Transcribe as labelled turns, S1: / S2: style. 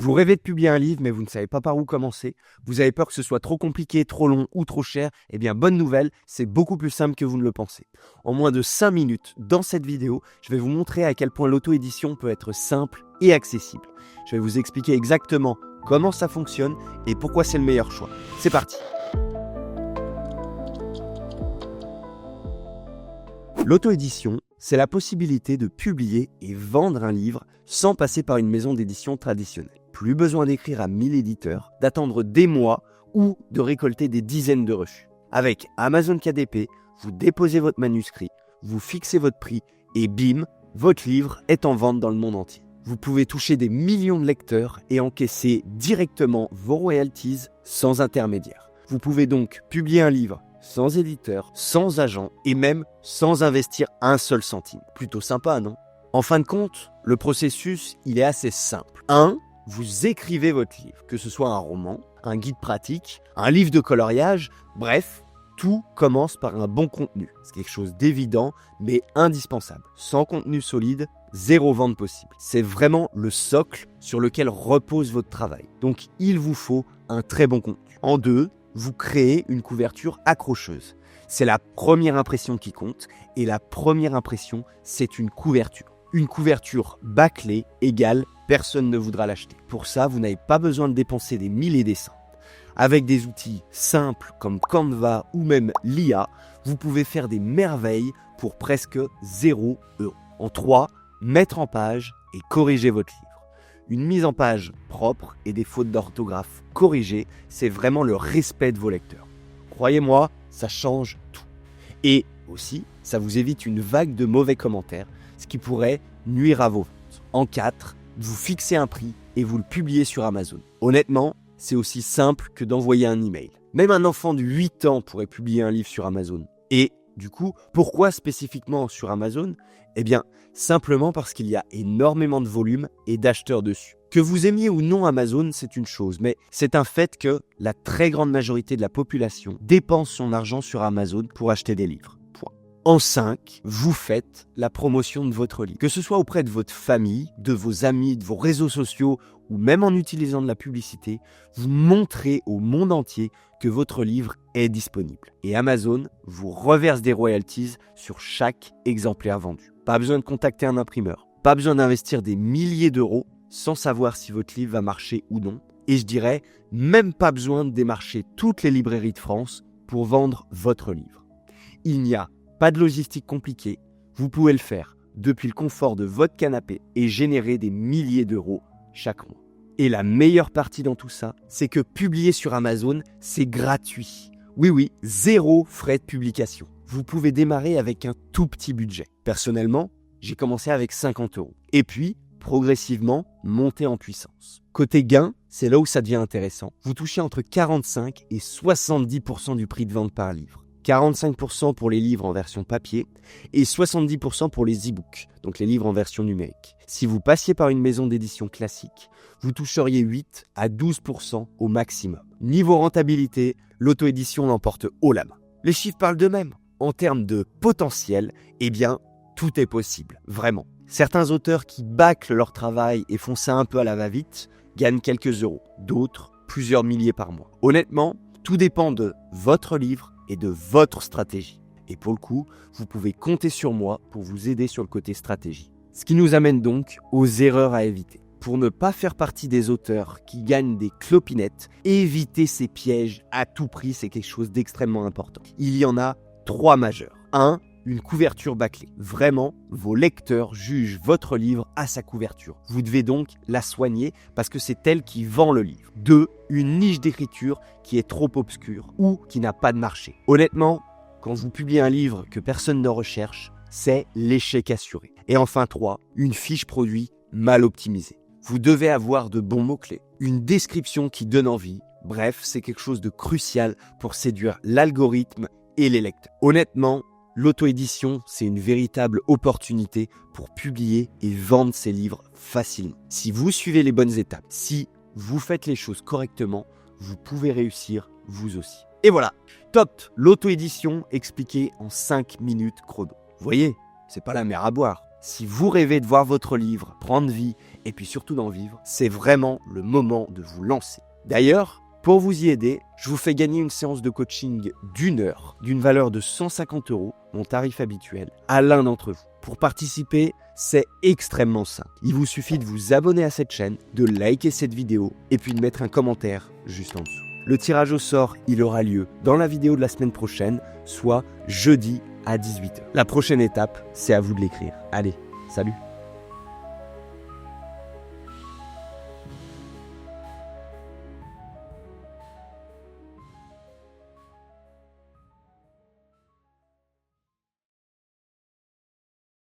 S1: Vous rêvez de publier un livre, mais vous ne savez pas par où commencer. Vous avez peur que ce soit trop compliqué, trop long ou trop cher. Eh bien, bonne nouvelle, c'est beaucoup plus simple que vous ne le pensez. En moins de 5 minutes, dans cette vidéo, je vais vous montrer à quel point l'auto-édition peut être simple et accessible. Je vais vous expliquer exactement comment ça fonctionne et pourquoi c'est le meilleur choix. C'est parti! L'auto-édition, c'est la possibilité de publier et vendre un livre sans passer par une maison d'édition traditionnelle. Plus besoin d'écrire à 1000 éditeurs, d'attendre des mois ou de récolter des dizaines de refus. Avec Amazon KDP, vous déposez votre manuscrit, vous fixez votre prix et bim, votre livre est en vente dans le monde entier. Vous pouvez toucher des millions de lecteurs et encaisser directement vos royalties sans intermédiaire. Vous pouvez donc publier un livre sans éditeur, sans agent et même sans investir un seul centime. Plutôt sympa, non? En fin de compte, le processus, il est assez simple. 1. Vous écrivez votre livre, que ce soit un roman, un guide pratique, un livre de coloriage, bref, tout commence par un bon contenu. C'est quelque chose d'évident, mais indispensable. Sans contenu solide, zéro vente possible. C'est vraiment le socle sur lequel repose votre travail. Donc, il vous faut un très bon contenu. En 2, vous créez une couverture accrocheuse. C'est la première impression qui compte, et la première impression, c'est une couverture. Une couverture bâclée égale personne ne voudra l'acheter. Pour ça, vous n'avez pas besoin de dépenser des milliers de cents. Avec des outils simples comme Canva ou même l'IA, vous pouvez faire des merveilles pour presque 0 €. En 3, mettre en page et corriger votre livre. Une mise en page propre et des fautes d'orthographe corrigées, c'est vraiment le respect de vos lecteurs. Croyez-moi, ça change tout. Et aussi, ça vous évite une vague de mauvais commentaires, ce qui pourrait nuire à vos ventes. En 4, vous fixez un prix et vous le publiez sur Amazon. Honnêtement, c'est aussi simple que d'envoyer un email. Même un enfant de 8 ans pourrait publier un livre sur Amazon. Et du coup, pourquoi spécifiquement sur Amazon ? Eh bien, simplement parce qu'il y a énormément de volume et d'acheteurs dessus. Que vous aimiez ou non Amazon, c'est une chose, mais c'est un fait que la très grande majorité de la population dépense son argent sur Amazon pour acheter des livres. Point. En 5, vous faites la promotion de votre livre. Que ce soit auprès de votre famille, de vos amis, de vos réseaux sociaux ou même en utilisant de la publicité, vous montrez au monde entier que votre livre est disponible. Et Amazon vous reverse des royalties sur chaque exemplaire vendu. Pas besoin de contacter un imprimeur, pas besoin d'investir des milliers d'euros sans savoir si votre livre va marcher ou non. Et je dirais, même pas besoin de démarcher toutes les librairies de France pour vendre votre livre. Il n'y a pas de logistique compliquée, vous pouvez le faire depuis le confort de votre canapé et générer des milliers d'euros chaque mois. Et la meilleure partie dans tout ça, c'est que publier sur Amazon, c'est gratuit. Oui, 0 frais de publication. Vous pouvez démarrer avec un tout petit budget. Personnellement, j'ai commencé avec 50 €. Et puis, progressivement, monter en puissance. Côté gain, c'est là où ça devient intéressant. Vous touchez entre 45 et 70% du prix de vente par livre. 45% pour les livres en version papier et 70% pour les e-books, donc les livres en version numérique. Si vous passiez par une maison d'édition classique, vous toucheriez 8 à 12% au maximum. Niveau rentabilité, l'auto-édition l'emporte haut la main. Les chiffres parlent d'eux-mêmes. En termes de potentiel, eh bien, tout est possible, vraiment. Certains auteurs qui bâclent leur travail et font ça un peu à la va-vite gagnent quelques euros, d'autres plusieurs milliers par mois. Honnêtement, tout dépend de votre livre et de votre stratégie. Et pour le coup, vous pouvez compter sur moi pour vous aider sur le côté stratégie. Ce qui nous amène donc aux erreurs à éviter. Pour ne pas faire partie des auteurs qui gagnent des clopinettes, éviter ces pièges à tout prix, c'est quelque chose d'extrêmement important. Il y en a 3 majeurs. 1. Une couverture bâclée. Vraiment, vos lecteurs jugent votre livre à sa couverture. Vous devez donc la soigner parce que c'est elle qui vend le livre. 2. Une niche d'écriture qui est trop obscure ou qui n'a pas de marché. Honnêtement, quand vous publiez un livre que personne ne recherche, c'est l'échec assuré. Et enfin 3. Une fiche produit mal optimisée. Vous devez avoir de bons mots-clés, une description qui donne envie. Bref, c'est quelque chose de crucial pour séduire l'algorithme et les lecteurs. Honnêtement, l'auto-édition, c'est une véritable opportunité pour publier et vendre ses livres facilement. Si vous suivez les bonnes étapes, si vous faites les choses correctement, vous pouvez réussir vous aussi. Et voilà, top, l'auto-édition expliquée en 5 minutes chrono. Vous voyez, c'est pas la mer à boire. Si vous rêvez de voir votre livre prendre vie et puis surtout d'en vivre, c'est vraiment le moment de vous lancer. D'ailleurs, pour vous y aider, je vous fais gagner une séance de coaching d'1 heure d'une valeur de 150 €, mon tarif habituel, à l'un d'entre vous. Pour participer, c'est extrêmement simple. Il vous suffit de vous abonner à cette chaîne, de liker cette vidéo et puis de mettre un commentaire juste en dessous. Le tirage au sort, il aura lieu dans la vidéo de la semaine prochaine, soit jeudi à 18 h. La prochaine étape, c'est à vous de l'écrire. Allez, salut!